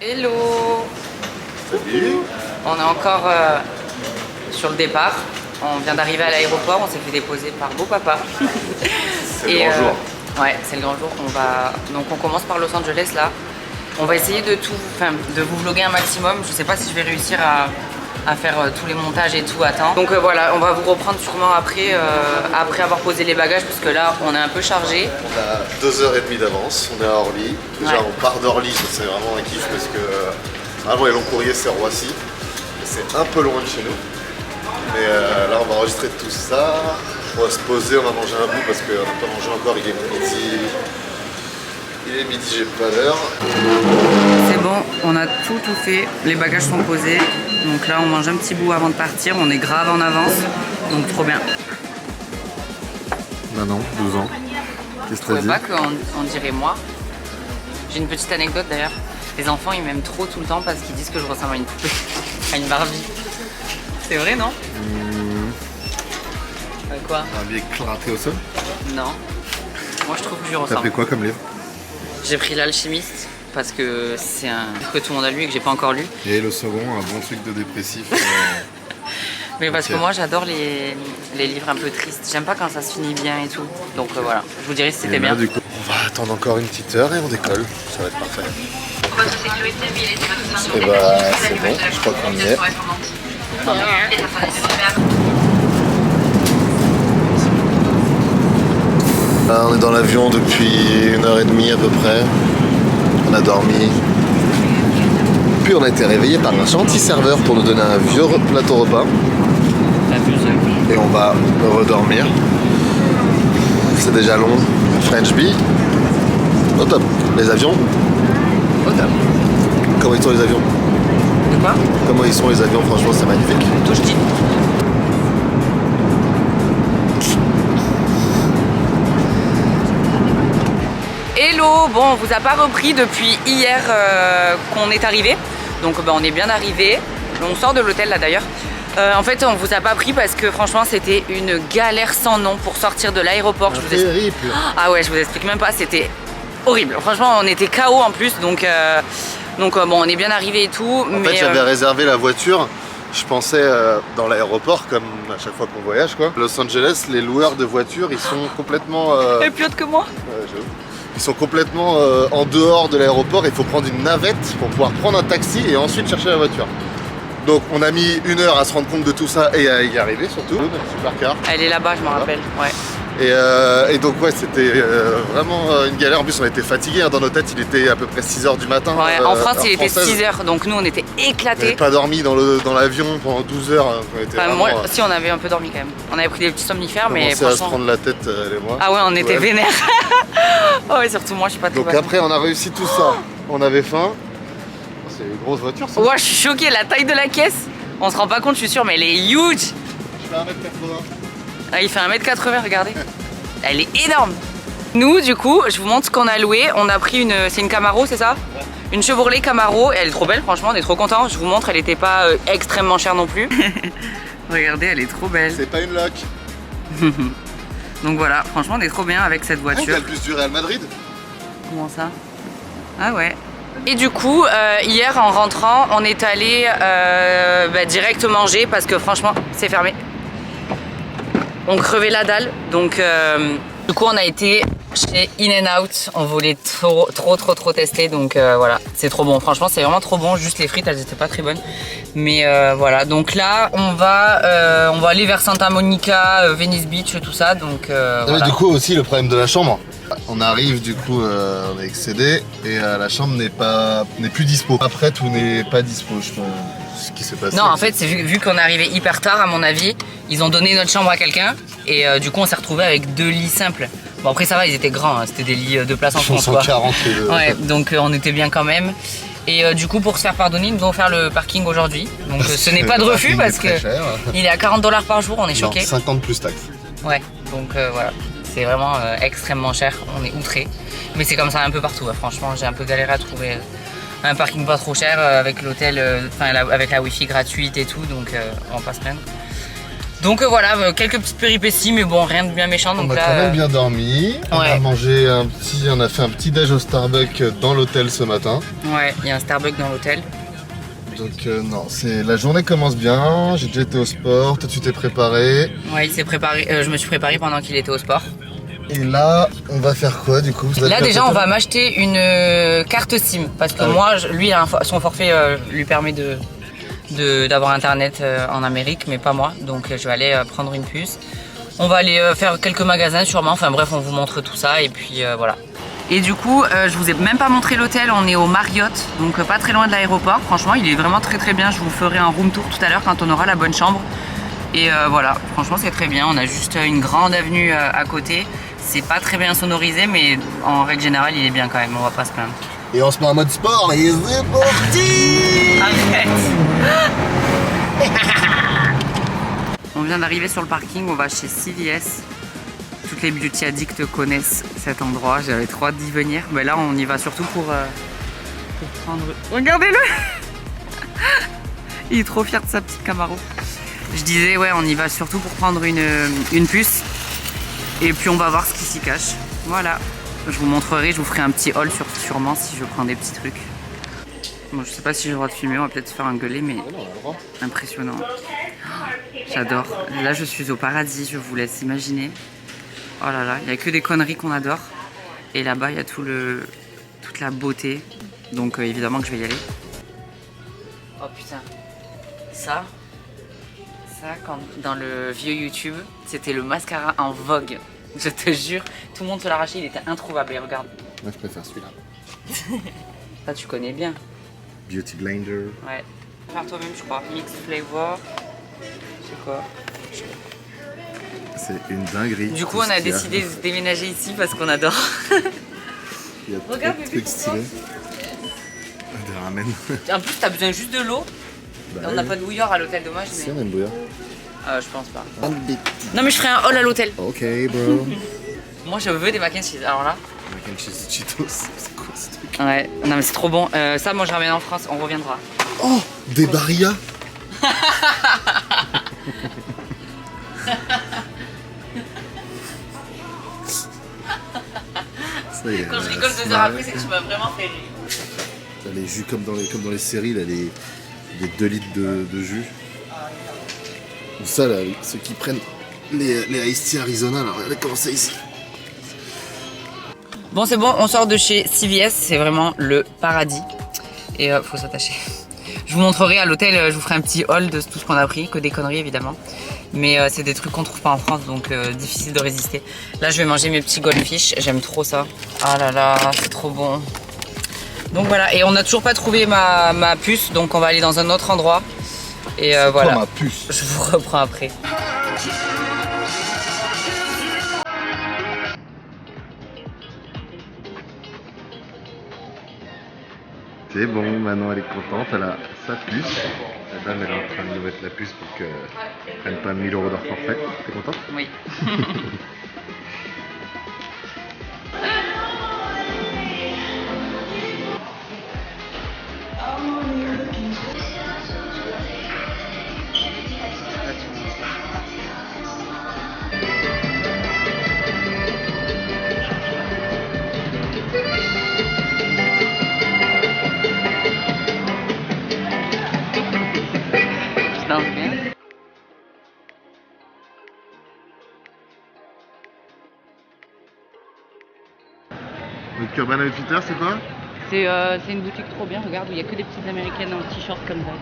Hello. Salut. On est encore sur le départ. On vient d'arriver à l'aéroport, on s'est fait déposer par beau papa. C'est le grand jour. Ouais, c'est le grand jour. Donc on commence par Los Angeles là. On va essayer de vous vlogger un maximum. Je sais pas si je vais réussir à faire tous les montages et tout à temps. Donc voilà, on va vous reprendre sûrement après avoir posé les bagages parce que là on est un peu chargé. On a 2h30 d'avance, on est à Orly. Déjà Ouais. on part d'Orly, c'est vraiment un kiff parce que avant les longs courriers c'est Roissy. C'est un peu loin de chez nous. Mais là on va enregistrer tout ça. On va se poser, on va manger un bout parce qu'on n'a pas mangé encore, il est midi. Il est midi, j'ai pas l'heure. C'est bon, on a tout fait, les bagages sont posés. Donc là on mange un petit bout avant de partir, on est grave en avance, donc trop bien. Manon, 12 ans. Qu'est-ce que Je t'as trouvais dit? pas qu'on dirait moi. J'ai une petite anecdote d'ailleurs. Les enfants ils m'aiment trop tout le temps parce qu'ils disent que je ressemble à une poupée, à une Barbie. C'est vrai non? Quoi? Un billet éclaté au sol. Non. Moi je trouve que je lui T'as ressemble. pris quoi comme livre? J'ai pris L'Alchimiste parce que c'est un livre que tout le monde a lu et que j'ai pas encore lu. Et le second, un bon truc de dépressif. Mais parce Ok. que moi j'adore les livres un peu tristes. J'aime pas quand ça se finit bien et tout. Donc voilà, je vous dirai si c'était Et là, bien. du coup, on va attendre encore une petite heure et on décolle. Ça va être parfait. Et bah c'est bon, je crois qu'on y est. Là, on est dans l'avion depuis 1h30 à peu près. On a dormi. Puis on a été réveillé par un gentil serveur pour nous donner un vieux plateau repas. Et on va redormir. C'est déjà long. French Bee. Au top. Les avions. Au top. Comment ils sont les avions? De quoi? Comment ils sont les avions? Franchement, c'est magnifique. Touche-t-il. Hello, bon on vous a pas repris depuis hier qu'on est arrivé. Donc on est bien arrivé. On sort de l'hôtel là d'ailleurs. En fait on vous a pas pris parce que franchement c'était une galère sans nom pour sortir de l'aéroport. Terrible. Ah ouais, je vous explique même pas, c'était horrible. Franchement on était KO en plus donc bon on est bien arrivé et tout. En fait, j'avais réservé la voiture. Je pensais dans l'aéroport, comme à chaque fois qu'on voyage, quoi. Los Angeles, les loueurs de voitures, ils sont complètement. Et plus haute que moi. J'avoue. Ils sont complètement en dehors de l'aéroport. Il faut prendre une navette pour pouvoir prendre un taxi et ensuite chercher la voiture. Donc, on a mis 1 heure à se rendre compte de tout ça et à y arriver surtout. Notre supercar. Elle est là-bas, je m'en rappelle. Ouais. Et donc, ouais, c'était vraiment une galère. En plus, on était fatigués. Hein. Dans nos têtes, il était à peu près 6h du matin. Ouais, en France, heure il était française. 6h, donc nous on était On n'avait éclatés. pas dormi dans l'avion pendant 12 heures. On était Enfin, vraiment, moi, si on avait un peu dormi quand même. On avait pris des petits somnifères, mais commencé à se franchement. prendre la tête, elle et moi. Ah ouais, on était Ouais. vénères. Oh ouais, surtout moi, je suis pas très Donc bonne. après, on a réussi tout ça. On avait faim. C'est une grosse voiture, ça. Ouais, je suis choquée, la taille de la caisse. On se rend pas compte, je suis sûre, mais elle est huge. Je fais 1m80. Ah, il fait 1m80, regardez. Elle est énorme. Nous, du coup, je vous montre ce qu'on a loué. On a pris c'est une Camaro, c'est ça? Ouais. Une Chevrolet Camaro. Elle est trop belle, franchement, on est trop contents. Je vous montre, elle était pas extrêmement chère non plus. Regardez, elle est trop belle. C'est pas une loc. Donc voilà, franchement, on est trop bien avec cette Ah, voiture. t'as le bus du Real Madrid. Comment ça? Ah ouais. Et du coup, hier en rentrant, on est allé direct manger parce que franchement, c'est fermé. On crevait la dalle. Donc, du coup, on a été chez In-N-Out. On voulait trop tester. Donc voilà, c'est trop bon. Franchement, c'est vraiment trop bon. Juste les frites, elles étaient pas très bonnes. Mais voilà. Donc là, on va aller vers Santa Monica, Venice Beach, tout ça. Donc Mais voilà. du coup, aussi le problème de la chambre. On arrive, du coup, on est excédé et la chambre n'est plus dispo. Après, tout n'est pas dispo, je pense. Ce qui s'est passé. Non, en fait, c'est vu qu'on est arrivé hyper tard, à mon avis, ils ont donné notre chambre à quelqu'un et du coup, on s'est retrouvé avec 2 lits simples. Bon, après, ça va, ils étaient grands, hein, c'était des lits de place en Ils sont France, quoi. 140 les deux. Ouais, donc on était bien quand même. Et du coup, pour se faire pardonner, ils nous ont offert le parking aujourd'hui. Donc ce n'est pas de Le refus parking parce est très que cher. il est à 40 $ par jour, on est Non, choqués. 50 plus taxes. Ouais, donc voilà. C'est vraiment extrêmement cher, on est outrés. Mais c'est comme ça un peu partout, hein. Franchement, j'ai un peu galéré à trouver un parking pas trop cher avec l'hôtel, avec la wifi gratuite et tout, donc on va pas se plaindre. Donc voilà, quelques petites péripéties, mais bon, rien de bien méchant. Donc on a là, quand même bien dormi. On a mangé on a fait un petit déj au Starbucks dans l'hôtel ce matin. Ouais, il y a un Starbucks dans l'hôtel. Donc non, la journée commence bien. J'ai déjà été au sport. Toi, tu t'es préparé. Ouais, il s'est préparé. Je me suis préparé pendant qu'il était au sport. Et là, on va faire quoi du coup? Là déjà, on va m'acheter une carte SIM parce que moi, lui, son forfait lui permet d'avoir internet en Amérique, mais pas moi. Donc je vais aller prendre une puce. On va aller faire quelques magasins sûrement. Enfin bref, on vous montre tout ça et puis voilà. Et du coup, je vous ai même pas montré l'hôtel. On est au Marriott, donc pas très loin de l'aéroport. Franchement, il est vraiment très bien. Je vous ferai un room tour tout à l'heure quand on aura la bonne chambre. Et voilà, franchement, c'est très bien. On a juste une grande avenue à côté. C'est pas très bien sonorisé, mais en règle générale, il est bien quand même. On va pas se plaindre. Et on se met en mode sport et c'est parti. Arrête. On vient d'arriver sur le parking, on va chez CVS. Toutes les beauty addicts connaissent cet endroit, j'avais trop hâte d'y venir. Mais là, on y va surtout pour prendre... Regardez-le. Il est trop fier de sa petite Camaro. Je disais, ouais, on y va surtout pour prendre une puce. Et puis on va voir ce qui s'y cache. Voilà. Je vous montrerai, je vous ferai un petit haul sûrement si je prends des petits trucs. Bon, je sais pas si j'ai le droit de filmer, on va peut-être se faire engueuler, mais impressionnant. J'adore. Là, je suis au paradis, je vous laisse imaginer. Oh là là, il n'y a que des conneries qu'on adore. Et là-bas, il y a toute la beauté. Donc évidemment que je vais y aller. Oh putain. Ça, quand, dans le vieux YouTube, c'était le mascara en vogue. Je te jure, tout le monde se l'arrachait, il était introuvable. Et regarde. Moi, je préfère celui-là. Ça, tu connais bien. Beauty Blender. Ouais. Faire toi-même, je crois. Mix flavor. C'est quoi? C'est une dinguerie. Du coup, on a décidé de déménager ici parce qu'on adore. Il y a Regarde, trop de trucs stylés. Des ramen. En plus, t'as besoin juste de l'eau. Bah, On n'a pas de bouilleur à l'hôtel, dommage. Si, Mais... on a une bouillard. je pense pas. Non, mais je ferai un haul à l'hôtel. Ok, bro. Moi, je veux des mac and cheese. Alors là. Mac and cheese Cheetos, c'est quoi ce truc? Ouais, non, mais c'est trop bon. Ça, moi, je ramène en France, on reviendra. Oh, des Barilla. Quand je rigole 2 heures après, c'est que tu m'as vraiment fait rire. T'as les jus comme dans les séries, là, les 2 litres de jus. Ou ça, là, ceux qui prennent les Ice Tea Arizona, là, regardez comment c'est ici. Bon, c'est bon, on sort de chez CVS, c'est vraiment le paradis. Et faut s'attacher. Je vous montrerai à l'hôtel, je vous ferai un petit haul de tout ce qu'on a pris, que des conneries évidemment. Mais c'est des trucs qu'on trouve pas en France, donc difficile de résister. Là, je vais manger mes petits goldfish, j'aime trop ça. Ah là là, c'est trop bon. Donc voilà, et on n'a toujours pas trouvé ma puce, donc on va aller dans un autre endroit. Et voilà. Toi, ma puce. Je vous reprends après. C'est bon, Manon elle est contente, elle a sa puce. La dame elle est en train de nous mettre la puce pour qu'elle ne prenne pas 1000 € d'heure forfait. T'es contente? Oui. Donc Urban Outfitters, c'est quoi? C'est une boutique trop bien, regarde, où il n'y a que des petites américaines en t-shirt comme ça.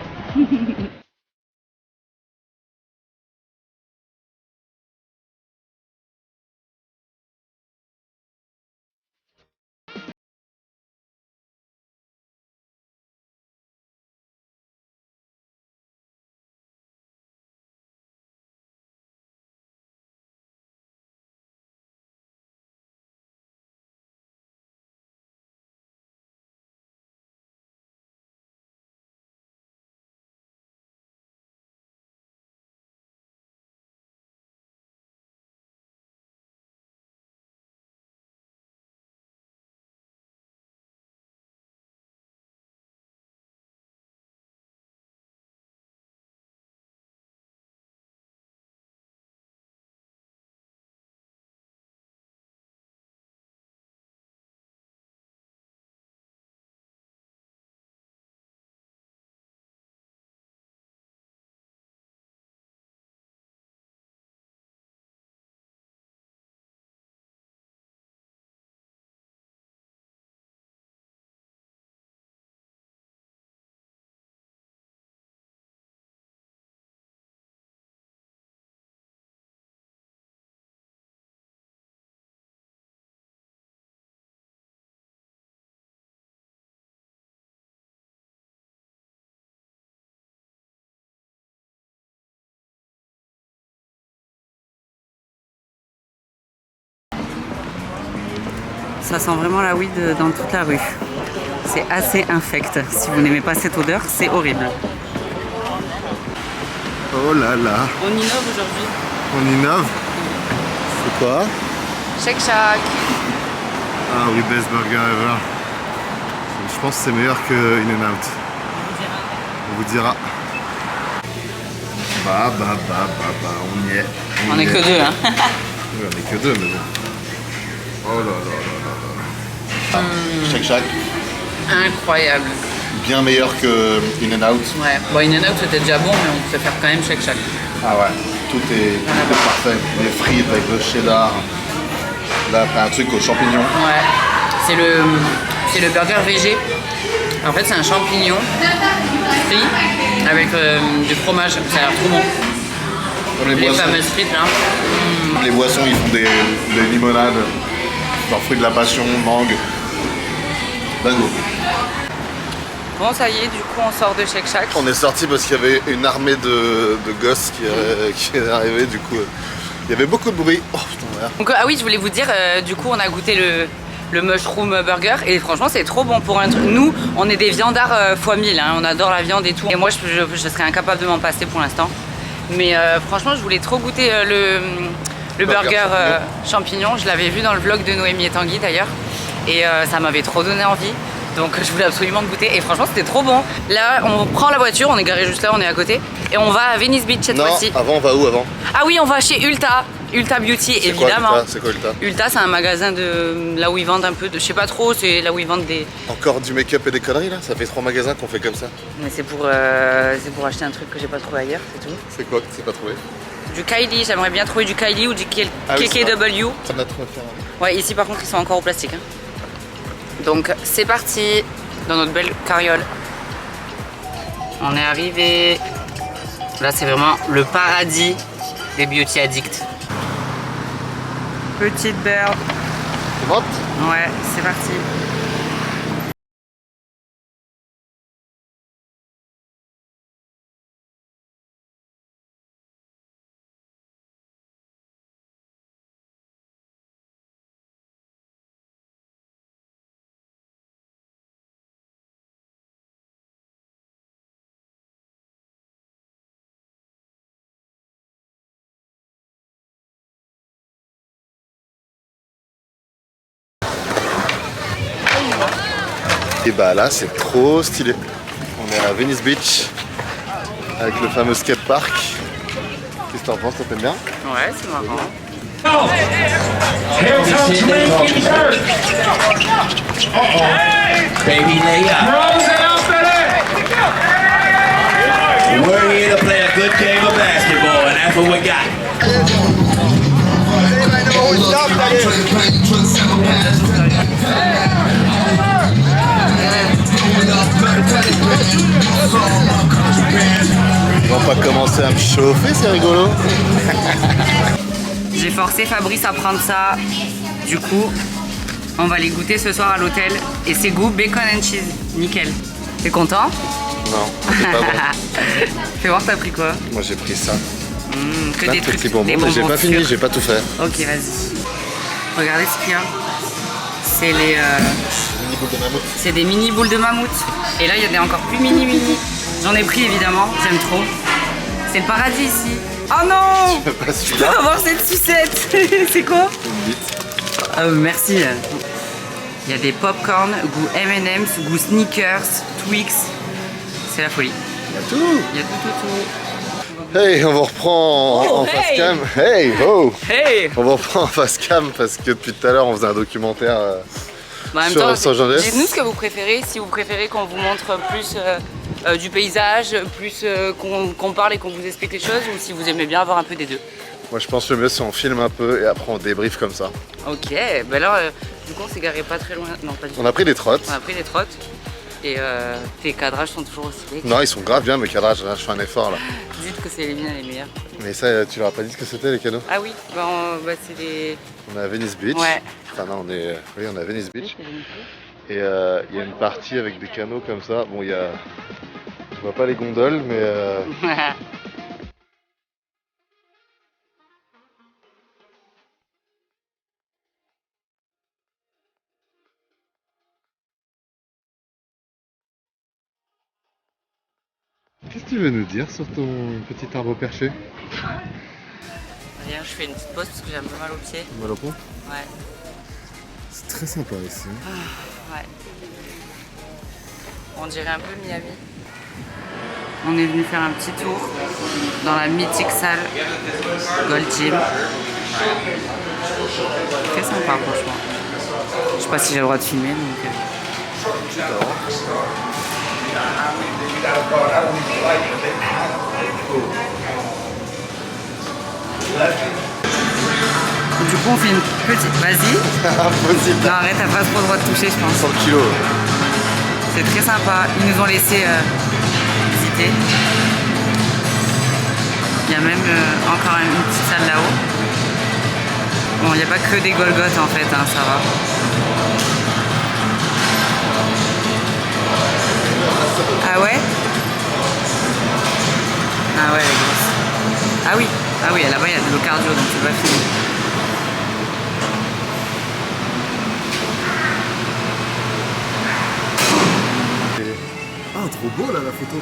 Ça sent vraiment la weed dans toute la rue. C'est assez infect. Si vous n'aimez pas cette odeur, c'est horrible. Oh là là. On innove aujourd'hui. On innove. C'est quoi? Shake Shack. Ah oui, best burger ever. Je pense que c'est meilleur que In-N-Out. On vous dira. Bah, on y est. On est que deux, hein. Oui, on est que deux, mais bon. Oh là là là là là. Shake Shack, Incroyable. bien meilleur que In-N-Out. Ouais. Bon, In-N-Out c'était déjà bon, mais on préfère quand même Shake Shack. Ah ouais, tout est parfait. Les frites avec le cheddar. Là, t'as un truc aux champignons. Ouais. C'est le burger végé. En fait, c'est un champignon frit avec du fromage. Ça a l'air trop bon. Pour Les fameuses frites là. Les boissons, ils font des limonades, genre fruits de la passion, mangue. Dingo. Bon, ça y est, du coup, on sort de Shake Shack. On est sorti parce qu'il y avait une armée de gosses qui est arrivée, du coup, il y avait beaucoup de bruit. Oh putain, merde. Donc, ah oui, je voulais vous dire, du coup, on a goûté le mushroom burger et franchement, c'est trop bon pour un truc. Nous, on est des viandards fois 1000, hein, on adore la viande et tout. Et moi, je serais incapable de m'en passer pour l'instant. Mais franchement, je voulais trop goûter le burger champignon. Je l'avais vu dans le vlog de Noémie et Tanguy d'ailleurs. Et ça m'avait trop donné envie. Donc je voulais absolument le goûter. Et franchement, c'était trop bon. Là, on prend la voiture, on est garé juste là, on est à côté. Et on va à Venice Beach cette fois-ci. Non, avant, on va où avant? Ah oui, on va chez Ulta. Ulta Beauty, évidemment. C'est quoi Ulta? Ulta, c'est un magasin de là où ils vendent un peu de. Je sais pas trop, c'est là où ils vendent des. Encore du make-up et des conneries là? Ça fait 3 magasins qu'on fait comme ça. Mais c'est pour acheter un truc que j'ai pas trouvé ailleurs, c'est tout. C'est quoi que tu n'as pas trouvé? Du Kylie, j'aimerais bien trouver du Kylie ou du KKW. Ça m'a trop fait. Ouais, ici par contre, ils sont encore au plastique. Hein. Donc, c'est parti dans notre belle carriole. On est arrivé. Là, c'est vraiment le paradis des beauty addicts. Petite berle. C'est bon? Ouais, c'est parti. Et bah là, c'est trop stylé. On est à Venice Beach avec le fameux skatepark. Qu'est-ce que t'en penses? Ça t'aime bien? Ouais, c'est marrant. Here comes Ricky Burke. Baby layup. Throws it up in it. We're here to play a good game of basketball, and that's what we got. Ils vont pas commencer à me chauffer, c'est rigolo. J'ai forcé Fabrice à prendre ça. Du coup, on va les goûter ce soir à l'hôtel. Et c'est goût bacon and cheese. Nickel. T'es content? Non, c'est pas bon. Fais voir, t'as pris quoi? Moi j'ai pris ça. Que Plein des de trucs, petits bonbons, des mais j'ai bonbons pas fini, sûrs. j'ai pas tout fait. Ok, vas-y. Regardez ce qu'il y a. C'est les... Mini boule de mammouth. c'est des mini boules de mammouth. Et là, il y a des encore plus mini. J'en ai pris évidemment, j'aime trop. C'est le paradis ici. Oh non! Je peux pas Je peux celui-là. avoir cette sucette. C'est quoi? Une bite. Ah, merci. Il y a des popcorn, goût M&M's, goût Snickers, Twix. C'est la folie. Il y a tout. Il y a tout. Hey, on vous reprend Oh, en face hey. cam. Hey, oh! Hey! On vous reprend en face cam parce que depuis tout à l'heure on faisait un documentaire. Bah, en même Sur temps, Los Angeles. dites-nous ce que vous préférez, si vous préférez qu'on vous montre plus du paysage, plus qu'on parle et qu'on vous explique les choses, ou si vous aimez bien avoir un peu des deux. Moi je pense que le mieux c'est on filme un peu et après on débrief comme ça. Ok, bah là, du coup on s'est garé pas très loin, non pas du tout. On a pris des trottes. On a pris des trottes et tes cadrages sont toujours aussi becs. Non, ils sont grave bien mes cadrages, là je fais un effort là. Dites que c'est les miens les meilleurs. Mais ça, tu leur as pas dit ce que c'était les canaux? Ah oui, bah, c'est des... On est à Venice Beach. Ouais. Enfin non, on est à Venice Beach. Oui, Et il y a une partie avec des canaux comme ça. Bon, il y a... Je vois pas les gondoles, mais... c'est Qu'est-ce que tu veux nous dire sur ton petit arbre perché? Rien, je fais une petite pause parce que j'ai un peu mal aux pieds. Mal au pont? Ouais. C'est très sympa ici. Ouais. On dirait un peu Miami. On est venu faire un petit tour dans la mythique salle Gold Gym. Très sympa franchement. Je sais pas si j'ai le droit de filmer donc. Du coup on fait une petite. Vas-y. Impossible. Non arrête, t'as pas trop le droit de toucher je pense. 100 kilos. C'est très sympa. Ils nous ont laissé visiter. Il y a même encore une petite salle là-haut. Bon, il n'y a pas que des Golgoth en fait, hein, ça va. Ah ouais? Ah ouais, les grosses. Ah oui, là-bas il y a de l'eau cardio donc c'est pas fini. Ah, trop beau là la photo.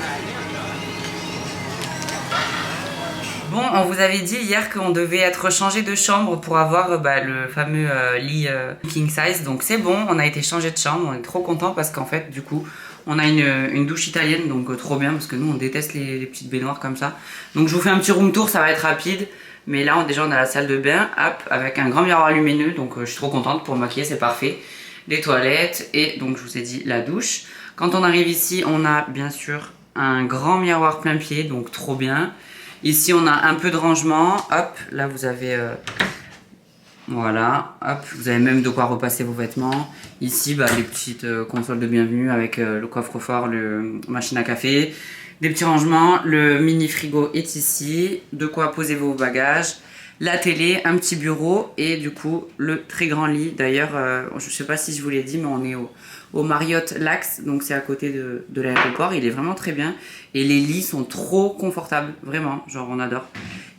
Bon, on vous avait dit hier qu'on devait être changé de chambre pour avoir le fameux lit king size. Donc c'est bon, on a été changé de chambre, on est trop content parce qu'en fait du coup on a une douche italienne donc trop bien parce que nous on déteste les petites baignoires comme ça. Donc je vous fais un petit room tour, ça va être rapide. Mais là déjà on a la salle de bain, hop, avec un grand miroir lumineux donc je suis trop contente pour me maquiller, c'est parfait. Les toilettes et donc je vous ai dit la douche. Quand on arrive ici on a bien sûr un grand miroir plein pied donc trop bien. Ici, on a un peu de rangement. Hop, là, vous avez... voilà, hop, vous avez même de quoi repasser vos vêtements. Ici, les petites consoles de bienvenue avec le coffre-fort, le machine à café. Des petits rangements. Le mini frigo est ici. De quoi poser vos bagages. La télé, un petit bureau et du coup, le très grand lit. D'ailleurs, je ne sais pas si je vous l'ai dit, mais on est au Marriott Lax, donc c'est à côté de l'aéroport. Il est vraiment très bien et les lits sont trop confortables, vraiment, genre on adore.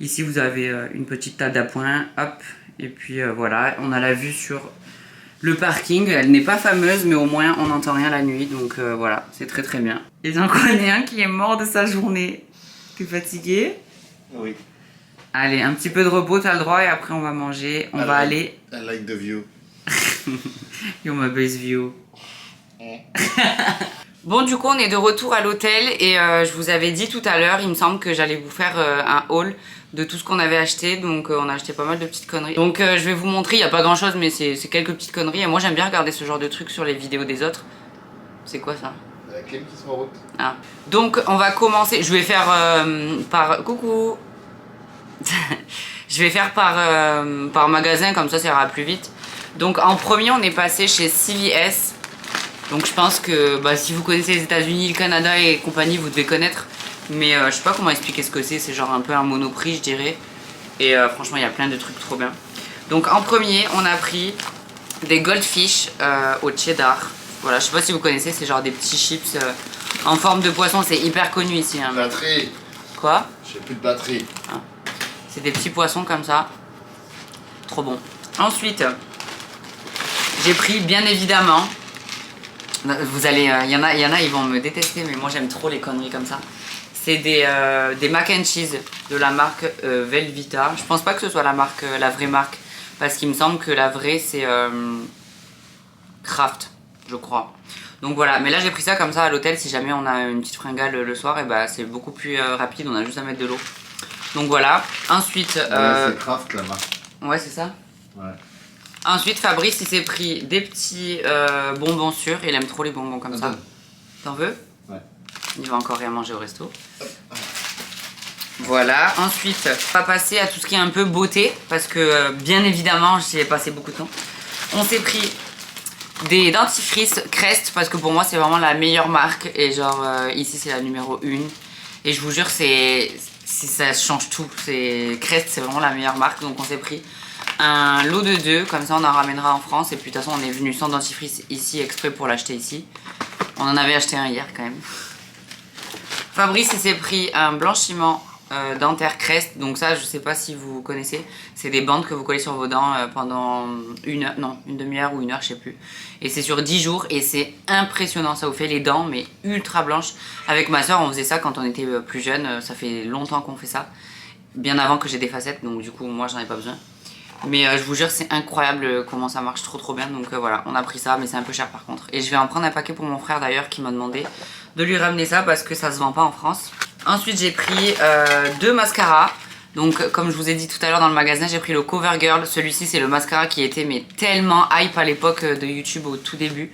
Ici vous avez une petite table d'appoint, hop, et puis voilà, on a la vue sur le parking. Elle n'est pas fameuse mais au moins on n'entend rien la nuit, donc voilà, c'est très très bien. Et j'en connais un qui est mort de sa journée. T'es fatigué? Oui. Allez, un petit peu de repos, t'as le droit et après on va manger, on va aller... I like the view. You're my best view. Bon du coup on est de retour à l'hôtel et je vous avais dit tout à l'heure, il me semble que j'allais vous faire un haul de tout ce qu'on avait acheté. Donc on a acheté pas mal de petites conneries. Donc je vais vous montrer, il n'y a pas grand chose mais c'est quelques petites conneries. Et moi j'aime bien regarder ce genre de trucs sur les vidéos des autres. C'est quoi ça? La clim qui se met en route. Ah. Donc on va commencer, je vais faire par... Coucou. Je vais faire par magasin comme ça ira plus vite. Donc en premier on est passé chez CVS. Donc je pense que si vous connaissez les États-Unis, le Canada et compagnie, vous devez connaître. Mais je sais pas comment expliquer ce que c'est genre un peu un Monoprix je dirais. Et franchement il y a plein de trucs trop bien. Donc en premier on a pris des Goldfish au cheddar. Voilà, je sais pas si vous connaissez, c'est genre des petits chips en forme de poisson, c'est hyper connu ici. Hein. Batterie. Quoi? J'ai plus de batterie. Ah. C'est des petits poissons comme ça. Trop bon. Ensuite, j'ai pris bien évidemment... Vous allez, il y en a, ils vont me détester, mais moi j'aime trop les conneries comme ça. C'est des mac and cheese de la marque Velveeta. Je pense pas que ce soit la marque, la vraie marque, parce qu'il me semble que la vraie c'est Kraft, je crois. Donc voilà, mais là j'ai pris ça comme ça à l'hôtel. Si jamais on a une petite fringale le soir, et c'est beaucoup plus rapide. On a juste à mettre de l'eau. Donc voilà. Ensuite, c'est Kraft la marque. Ouais, c'est ça. Ouais. Ensuite, Fabrice, il s'est pris des petits bonbons sûrs. Il aime trop les bonbons comme ça. T'en veux? Ouais. Il va encore rien manger au resto. Voilà. Ensuite, on va passer à tout ce qui est un peu beauté. Parce que, bien évidemment, j'y ai passé beaucoup de temps. On s'est pris des dentifrices Crest. Parce que pour moi, c'est vraiment la meilleure marque. Et genre, ici, c'est la numéro 1. Et je vous jure, ça change tout. Crest, c'est vraiment la meilleure marque. Donc, on s'est pris un lot de 2, comme ça on en ramènera en France. Et puis de toute façon on est venu sans dentifrice ici exprès pour l'acheter ici. On en avait acheté un hier quand même. Fabrice il s'est pris un blanchiment dentaire Crest. Donc ça, je sais pas si vous connaissez. C'est des bandes que vous collez sur vos dents pendant une heure, non, une demi-heure ou une heure, je sais plus. Et c'est sur 10 jours et c'est impressionnant. Ça vous fait les dents mais ultra blanches. Avec ma soeur, on faisait ça quand on était plus jeune. Ça fait longtemps qu'on fait ça. Bien avant que j'ai des facettes, donc du coup, moi, j'en ai pas besoin. Mais je vous jure, c'est incroyable comment ça marche trop bien. Donc voilà, on a pris ça, mais c'est un peu cher par contre. Et je vais en prendre un paquet pour mon frère d'ailleurs qui m'a demandé de lui ramener ça parce que ça se vend pas en France. Ensuite, j'ai pris 2 mascaras. Donc comme je vous ai dit tout à l'heure dans le magasin, j'ai pris le CoverGirl. Celui-ci, c'est le mascara qui était mais tellement hype à l'époque de YouTube au tout début.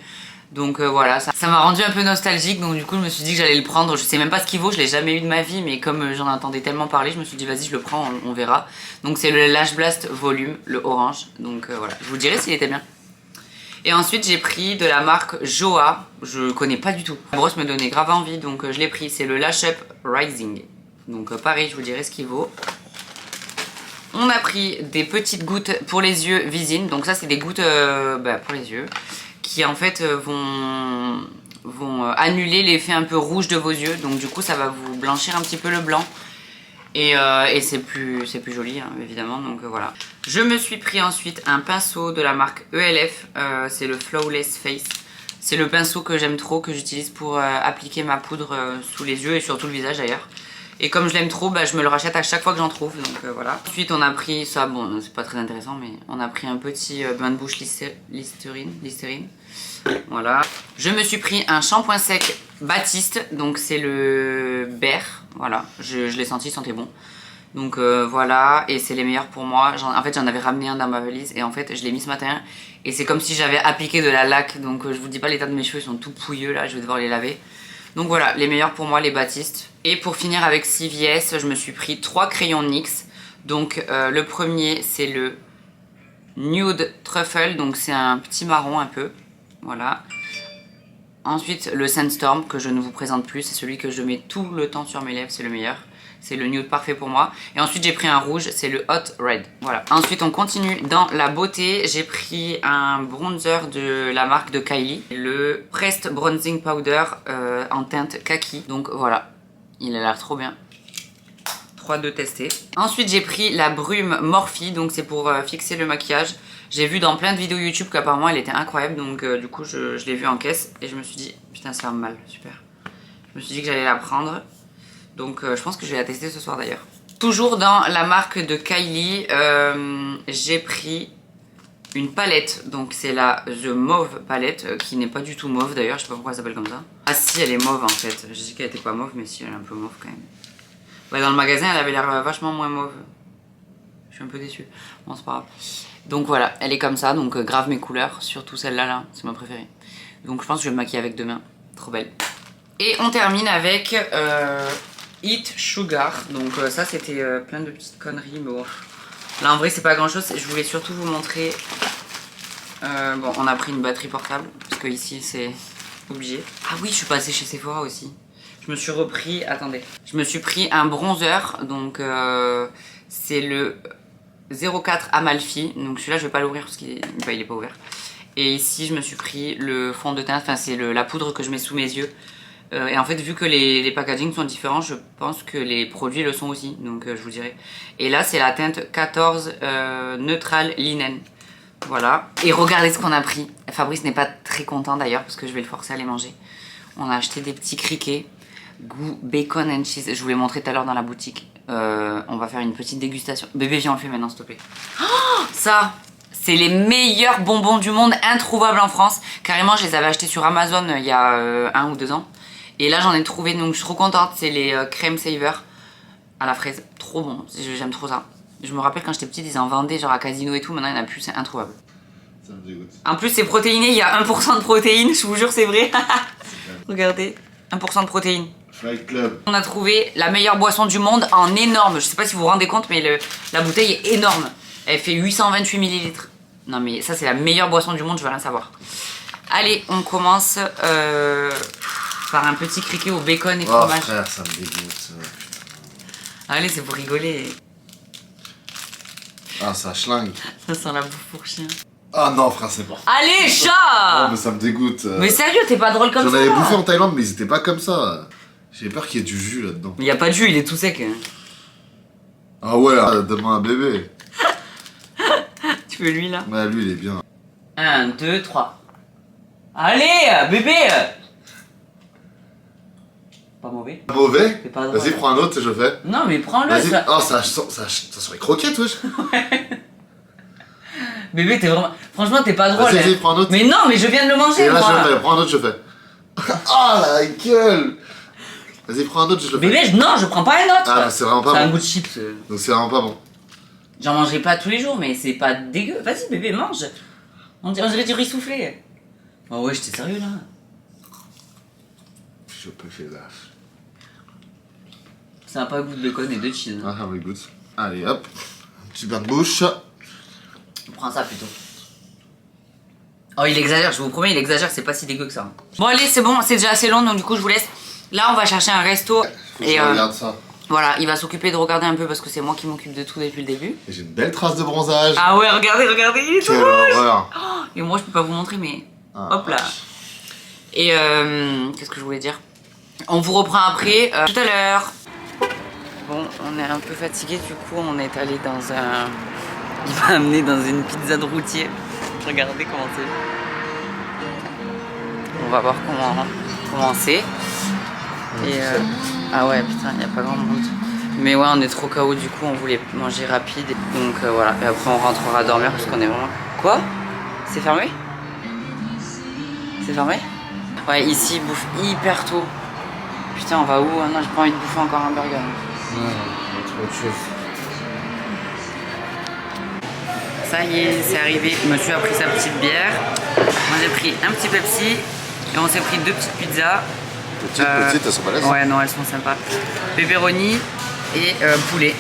Donc voilà, ça m'a rendu un peu nostalgique, donc du coup je me suis dit que j'allais le prendre. Je sais même pas ce qu'il vaut, je l'ai jamais eu de ma vie, mais comme j'en entendais tellement parler, je me suis dit vas-y je le prends, on verra. Donc c'est le Lash Blast Volume, le orange, donc voilà, je vous dirai s'il était bien. Et ensuite j'ai pris de la marque Joa, je connais pas du tout. La brosse me donnait grave envie, donc je l'ai pris, c'est le Lash Up Rising. Donc pareil, je vous dirai ce qu'il vaut. On a pris des petites gouttes pour les yeux Visine, donc ça c'est des gouttes pour les yeux. Qui en fait vont annuler l'effet un peu rouge de vos yeux. Donc du coup ça va vous blanchir un petit peu le blanc. Et c'est plus joli hein, évidemment. Donc voilà. Je me suis pris ensuite un pinceau de la marque ELF. C'est le Flawless Face. C'est le pinceau que j'aime trop, que j'utilise pour appliquer ma poudre sous les yeux et surtout le visage d'ailleurs. Et comme je l'aime trop, je me le rachète à chaque fois que j'en trouve, donc voilà. Ensuite on a pris ça, bon c'est pas très intéressant, mais on a pris un petit bain de bouche Listerine. Voilà. Je me suis pris un shampoing sec Baptiste, donc c'est le Bear, voilà. Je l'ai senti, il sentait bon. Donc voilà, et c'est les meilleurs pour moi. En fait j'en avais ramené un dans ma valise et en fait je l'ai mis ce matin. Et c'est comme si j'avais appliqué de la laque, donc je vous dis pas l'état de mes cheveux, ils sont tout pouilleux là, je vais devoir les laver. Donc voilà, les meilleurs pour moi, les Baptiste. Et pour finir avec CVS, je me suis pris 3 crayons NYX. Donc le premier, c'est le Nude Truffle, donc c'est un petit marron un peu. Voilà. Ensuite, le Sandstorm, que je ne vous présente plus, c'est celui que je mets tout le temps sur mes lèvres, c'est le meilleur. C'est le nude parfait pour moi. Et ensuite, j'ai pris un rouge, c'est le Hot Red. Voilà. Ensuite, on continue dans la beauté. J'ai pris un bronzer de la marque de Kylie. Le Pressed Bronzing Powder en teinte kaki. Donc voilà, il a l'air trop bien. 3 de tester. Ensuite, j'ai pris la brume Morphe. Donc c'est pour fixer le maquillage. J'ai vu dans plein de vidéos YouTube qu'apparemment elle était incroyable. Donc du coup, je l'ai vue en caisse. Et je me suis dit, putain, ça va mal. Super. Je me suis dit que j'allais la prendre. Donc je pense que je vais la tester ce soir d'ailleurs. Toujours dans la marque de Kylie, j'ai pris une palette. Donc c'est la The Mauve palette, qui n'est pas du tout mauve d'ailleurs, je sais pas pourquoi elle s'appelle comme ça. Ah si, elle est mauve en fait. Je dis qu'elle était pas mauve, mais si, elle est un peu mauve quand même. Ouais, dans le magasin, elle avait l'air vachement moins mauve. Je suis un peu déçue. Bon, c'est pas grave. Donc voilà, elle est comme ça, donc grave mes couleurs, surtout celle-là, là, c'est ma préférée. Donc je pense que je vais me maquiller avec demain. Trop belle. Et on termine avec... Eat Sugar, donc ça c'était plein de petites conneries, mais bon, là en vrai c'est pas grand chose, je voulais surtout vous montrer, bon on a pris une batterie portable, parce que ici c'est obligé. Ah oui, je suis passée chez Sephora aussi, je me suis repris, attendez, je me suis pris un bronzer, donc c'est le 04 Amalfi, donc celui-là je vais pas l'ouvrir parce qu'il est pas ouvert. Et ici je me suis pris le fond de teint, enfin c'est la poudre que je mets sous mes yeux. Et en fait, vu que les packagings sont différents, je pense que les produits le sont aussi, donc je vous dirai. Et là, c'est la teinte 14 Neutral Linen. Voilà. Et regardez ce qu'on a pris. Fabrice n'est pas très content d'ailleurs, parce que je vais le forcer à les manger. On a acheté des petits criquets, goût bacon and cheese. Je vous l'ai montré tout à l'heure dans la boutique. On va faire une petite dégustation. Bébé, viens, on le fait maintenant, s'il te plaît. Oh, ça, c'est les meilleurs bonbons du monde, introuvables en France. Carrément, je les avais achetés sur Amazon il y a 1 ou 2 ans. Et là j'en ai trouvé, donc je suis trop contente, c'est les crème saver à la fraise, trop bon, j'aime trop ça. Je me rappelle quand j'étais petite, ils en vendaient genre à Casino et tout, maintenant il n'y en a plus, c'est introuvable. Ça me dégoûte. En plus c'est protéiné, il y a 1% de protéines, je vous jure c'est vrai. Regardez, 1% de protéines. Fight Club. On a trouvé la meilleure boisson du monde en énorme, je sais pas si vous vous rendez compte, mais la bouteille est énorme. Elle fait 828 ml. Non mais ça c'est la meilleure boisson du monde, je veux rien savoir. Allez, on commence... par un petit criquet au bacon et fromage. Oh frère, ça me dégoûte. Allez, c'est pour rigoler. Ah, ça schlingue. Ça sent la bouffe pour chien. Ah non frère, c'est bon. Allez, chat. Non mais ça me dégoûte. Mais sérieux, t'es pas drôle comme ça. J'en avais bouffé en Thaïlande, mais ils étaient pas comme ça. J'ai peur qu'il y ait du jus là-dedans. Mais y a pas de jus, il est tout sec. Ah ouais, donne-moi un bébé. Tu veux lui là? Ouais, lui il est bien. 1, 2, 3. Allez, bébé! Pas mauvais? Mauvais? C'est pas drôle. Vas-y, prends un autre, je fais. Non, mais prends-le. Vas-y. Ça... Oh, ça sent les croquettes, wesh. Bébé, t'es vraiment. Franchement, t'es pas drôle. Vas-y, hein. prends un autre. Mais non, mais je viens de le manger. Et là, moi. je fais. Prends un autre, je fais. Ah, la gueule. Vas-y, prends un autre, je le fais. Bébé, non, je prends pas un autre. Ah, c'est vraiment pas C'est un bon. goût de chips. Donc c'est vraiment pas bon. J'en mangerai pas tous les jours, mais c'est pas dégueu. Vas-y, bébé, mange. On dirait du riz soufflé. Oh ouais, j'étais sérieux là. Je peux faire ça. Ça n'a pas goût de bacon et de cheese. Ah, oui, good. Allez, hop. Un petit bain de bouche. On prend ça plutôt. Oh, il exagère, je vous promets, il exagère, c'est pas si dégueu que ça. Bon, allez, c'est bon, c'est déjà assez long, donc du coup, je vous laisse. Là, on va chercher un resto. Faut que Et je regarde ça. voilà, il va s'occuper de regarder un peu parce que c'est moi qui m'occupe de tout depuis le début. Et j'ai une belle trace de bronzage. Ah ouais, regardez, il est tout Quelle rouge. horreur. Oh, et moi, je peux pas vous montrer, mais Ah, hop là. vache. Et qu'est-ce que je voulais dire? On vous reprend après, tout à l'heure. Bon, on est un peu fatigué, du coup, on est allé dans un... Il m'a amené dans une pizza de routier. Regardez comment c'est. On va voir comment c'est. Et ah ouais, putain, il n'y a pas grand monde. Mais ouais, on est trop KO, du coup, on voulait manger rapide. Donc voilà, et après on rentrera dormir parce qu'on est vraiment... Quoi? C'est fermé? C'est fermé? Ouais, ici, ils bouffent hyper tôt. Putain, on va où? Ah non, j'ai pas envie de bouffer encore un burger. Trop de choses. Ça y est, c'est arrivé. Monsieur a pris sa petite bière. Moi, j'ai pris un petit Pepsi. Et on s'est pris 2 petites pizzas. Petites, elles sont balèzes. Ouais, non, elles sont sympas. Pepperoni et poulet.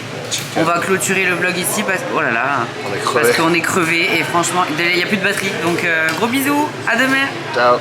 On va clôturer le vlog ici parce que... Oh là là. On est crevé. Parce qu'on est crevé et franchement, il n'y a plus de batterie. Donc, gros bisous. À demain. Ciao.